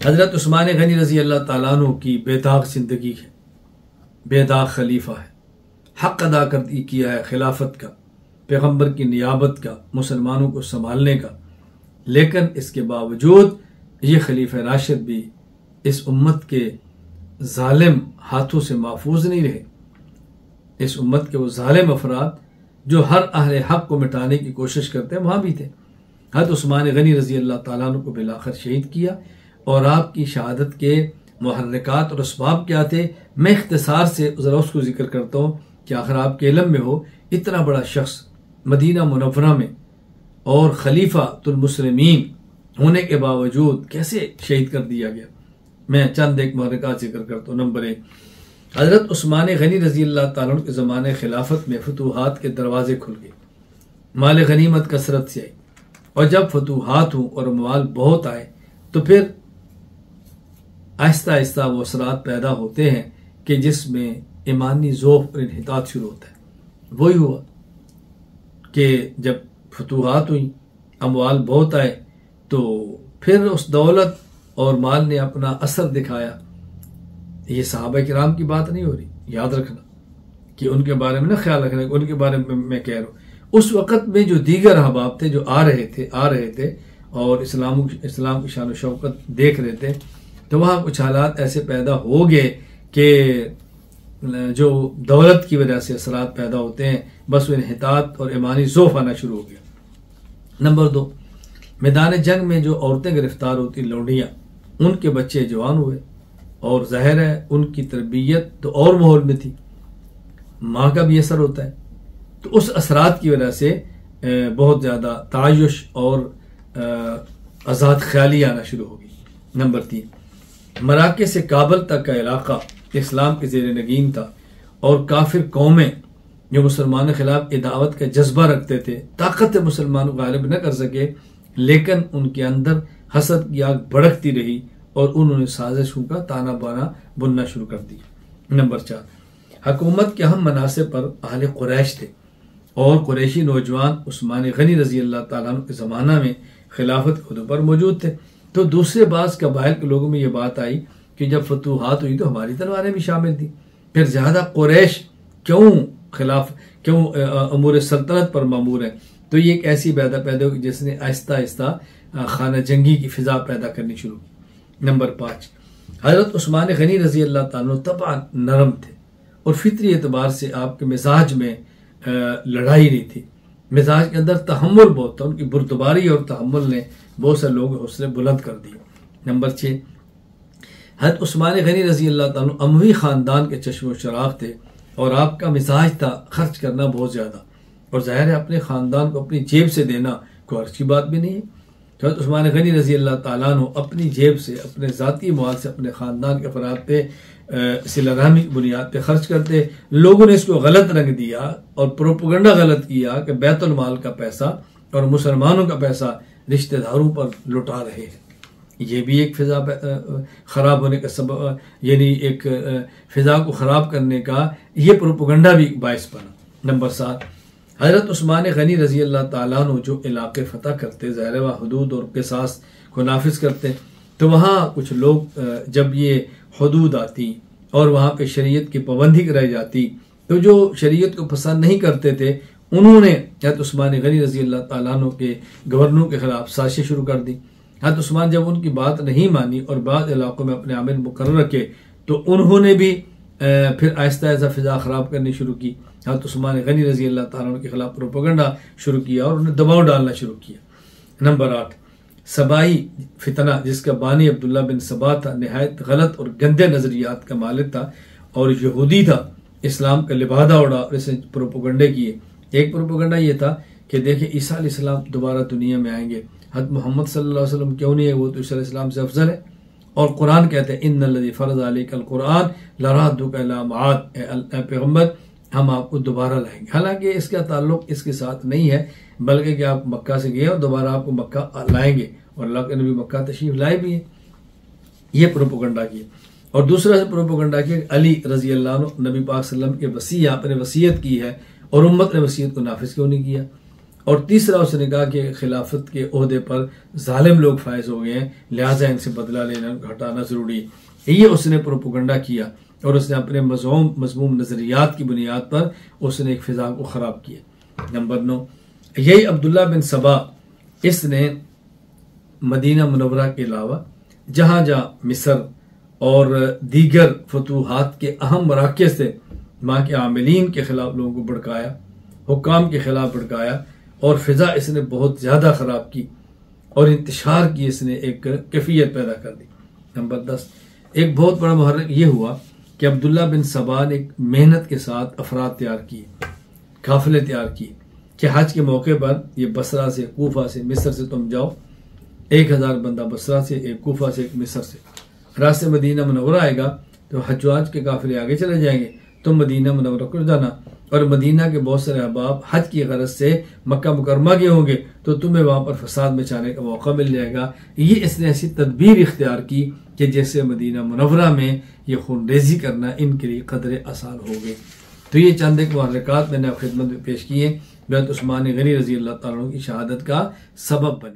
हज़रत उस्मान गनी रज़ी अल्लाह ताला अन्हु की बेदाग ज़िंदगी है, बेदाग खलीफा है, हक़ अदा कर किया है खिलाफत का, पैगम्बर की नियाबत का, मुसलमानों को संभालने का। लेकिन इसके बावजूद ये खलीफा राशिद भी इस उम्मत के जालिम हाथों से महफूज नहीं रहे। इस उम्मत के वो जालिम अफराद जो हर अहले हक़ को मिटाने की कोशिश करते हैं वहाँ भी थे। हज़रत उस्मान गनी रज़ी अल्लाह ताला अन्हु को बिलाखिर शहीद किया। और आपकी शहादत के मुहर्रिकात और असबाब क्या थे, मैं इख्तिसार से ज़रा उसको जिक्र करता हूँ कि आखिर आपके इल्म में हो, इतना बड़ा शख्स मदीना मुनव्वरा में और खलीफातुल मुस्लिमीन होने के बावजूद कैसे शहीद कर दिया गया। मैं चंद एक मुहर्रिकात जिक्र करता हूँ। नंबर 1, हज़रत उस्मान गनी रज़ी अल्लाह ताला अन्हु के ज़माने खिलाफत में फतूहात के दरवाजे खुल गए, माल गनीमत कसरत से आई। और जब फतूहात हुँ और माल बहुत आए तो फिर आहिस्ता आहिस्ता वो असरात पैदा होते हैं कि जिसमें ईमानी ज़ौक़ और इन्हितात शुरू होता है। वही हुआ कि जब फतूहात हुई, अमवाल बहुत आए, तो फिर उस दौलत और माल ने अपना असर दिखाया। ये सहाबा किराम की बात नहीं हो रही, याद रखना कि उनके बारे में ना ख्याल रखना कि उनके बारे में मैं कह रहा हूँ। उस वक़्त में जो दीगर अहबाब थे जो आ रहे थे और इस्लाम की शान व शौकत देख रहे थे, तो वहाँ कुछ हालात ऐसे पैदा हो गए कि जो दौलत की वजह से असरात पैदा होते हैं, बस वो इन्हितात और ईमानी ज़ौफ़ आना शुरू हो गया। नंबर 2, मैदान जंग में जो औरतें गिरफ्तार होती, लौंडियाँ, उनके बच्चे जवान हुए और ज़ाहिर है उनकी तरबियत तो और माहौल में थी, माँ का भी असर होता है। तो उस असरात की वजह से बहुत ज़्यादा तायुश और आज़ाद ख्याली आना शुरू होगी। नंबर 3, मराके से काबल तक का इलाका इस्लाम के ज़ेर नगीन था और काफिर कौमें जो मुसलमानों के खिलाफ इदावत का जज्बा रखते थे, ताकत मुसलमानों को गालिब न कर सके, लेकिन उनके अंदर हसद की आग भड़कती रही और उन्होंने साजिशों का ताना बाना बुनना शुरू कर दिया। नंबर 4, हुकूमत के अहम मनासिब पर अहले कुरैश थे और कुरैशी नौजवान उस्मान गनी रज़ी अल्लाह ताला अन्हु के ज़माना में खिलाफत के ओहदे पर मौजूद थे। तो दूसरे बाज़ कबाइल के लोगों में ये बात आई कि जब फतूहात हुई तो हमारी तलवारें भी शामिल थी, फिर ज़्यादा कुरैश क्यों अमूर सल्तनत पर मामूर है। तो ये एक ऐसी पैदा हुई जिसने आहिस्ता आहिस्ता खाना जंगी की फिजा पैदा करनी शुरू की। नंबर 5, हज़रत उस्मान गनी रज़ी अल्लाह ताला अन्हु तबान नरम थे और फितरी एतबार से आपके मिजाज में लड़ाई नहीं थी, मिजाज के अंदर तहम्मुल बहुत था। उनकी बुर्दबारी और तहम्मुल ने बहुत से लोगों के हौसले बुलंद कर दिए। नंबर 6, हज़रत उस्मान गनी रज़ी अल्लाह ताला अन्हु अमवी ख़ानदान के चश्मो चराग थे और आपका मिजाज था खर्च करना बहुत ज़्यादा, और ज़ाहिर है अपने ख़ानदान को अपनी जेब से देना कोई अच्छी बात भी नहीं है। तो हज़रत उस्मान गनी रज़ी अल्लाह ताला अन्हु अपनी जेब से, अपने ज़ाती माल से अपने ख़ानदान के अफराद पे सिलारामी की बुनियाद पे खर्च करते। लोगों ने इसको गलत रंग दिया और प्रोपेगेंडा गलत किया कि बैतुल माल का पैसा और मुसलमानों का पैसा रिश्तेदारों पर लुटा रहे हैं। ये भी एक फिजा ख़राब होने का सबब, यानी एक फिजा को ख़राब करने का ये प्रोपेगेंडा भी बायस बना। नंबर 7, हज़रत उस्मान गनी रज़ी अल्लाह ताला अन्हु जो इलाके फ़तह करते, ज़ाहिर व हुदूद और क़िसास को नाफिज करते, तो वहाँ कुछ लोग जब ये हुदूद आती और वहाँ पे शरीयत की पाबंदी कराई जाती, तो जो शरीयत को पसंद नहीं करते थे उन्होंने हज़रत उस्मान गनी रज़ी अल्लाह ताला अन्हु के गवर्नरों के खिलाफ साजिश शुरू कर दी। हज़रत उस्मान जब उनकी बात नहीं मानी और बाद इलाकों में अपने आमिर मुकर्रर रखे, तो उन्होंने भी फिर आहिस्ता आहिस्ता फिजा ख़राब करनी शुरू की। हज़रत उस्मान गनी रज़ी अल्लाह ताला अन्हु के खिलाफ प्रोपेगेंडा शुरू किया और उन्हें दबाव डालना शुरू किया। नंबर 8, सबाई फितना जिसका बानी अब्दुल्ला बिन सबा था, नहायत गलत और गंदे नज़रियात का मालिक था और यहूदी था, इस्लाम का लिबादा उड़ा और इसे प्रोपेगेंडे किए। एक प्रोपेगेंडा ये था कि देखिए ईसा अलैहिस्सलाम दोबारा दुनिया में आएंगे, हज़रत मोहम्मद सल्लल्लाहु अलैहि वसल्लम क्यों नहीं है, वो तो ईसा अलैहिस्सलाम से अफजल है। और कुरान कहते हैं इन्नल्लज़ी फ़रज़ अलैकल कुरान लराद्दुका इला मआद, पैगम्बर हम आपको दोबारा लाएंगे। हालांकि इसका ताल्लुक इसके साथ नहीं है, बल्कि कि आप मक्का से गए और दोबारा आपको मक्का लाएंगे, और अल्लाह के नबी मक्का तशरीफ लाए भी है। ये प्रोपेगेंडा किया। और दूसरा से प्रोपेगेंडा किया अली रज़ी अल्लाह अन्हु नबी पाक सल्लल्लाहु अलैहि वसल्लम के वसी आपने वसीयत की है और उम्मत ने वसीयत को नाफिज क्यों नहीं किया। और तीसरा उसने कहा कि खिलाफत के ओहदे पर जालिम लोग फायज हो गए हैं, लिहाजा इनसे बदला लेना हटाना ज़रूरी है। ये उसने प्रोपोगंडा किया और उसने अपने मज़मूम नज़रियात की बुनियाद पर उसने एक फ़िज़ा को ख़राब किया। नंबर 9, यही अब्दुल्ला बिन सबा, इसने मदीना मुनव्वरा के अलावा जहाँ जहाँ मिस्र और दीगर फतूहात के अहम मराकज़ थे वहाँ के आमिलीन के ख़िलाफ़ लोगों को भड़काया, हुक्काम के ख़िलाफ़ भड़काया और फ़िज़ा इसने बहुत ज़्यादा ख़राब की और इंतशार की इसने एक कैफियत पैदा कर दी। नंबर 10, एक बहुत बड़ा मुहर्रिक ये हुआ कि अब्दुल्ला बिन सबा ने एक मेहनत के साथ अफराद तैयार किए, काफ़िले तैयार किए कि हज के मौके पर ये बसरा से, कूफा से, मिस्र से तुम जाओ, 1000 बंदा बसरा से, एक कूफा से, एक मिस्र से, रास्ते मदीना मुनव्वरा आएगा तो हज्जाज के काफ़िले आगे चले जाएंगे, तुम मदीना मुनव्वरा को जाना। और मदीना के बहुत सारे अहबाब हज की गरज से मक्का मुकरमा के होंगे तो तुम्हें वहां पर फसाद मचाने का मौका मिल जाएगा। ये इसने ऐसी तदबीर इख्तियार की कि जैसे मदीना मुनव्वरा में ये खूनरेजी करना इनके लिए कदरे आसान हो गए। तो ये चंद एक मुहर्रिकात मैंने आप खिदमत में पेश किए जो उस्मान गनी रजी अल्लाह तआला की शहादत का सबब बने।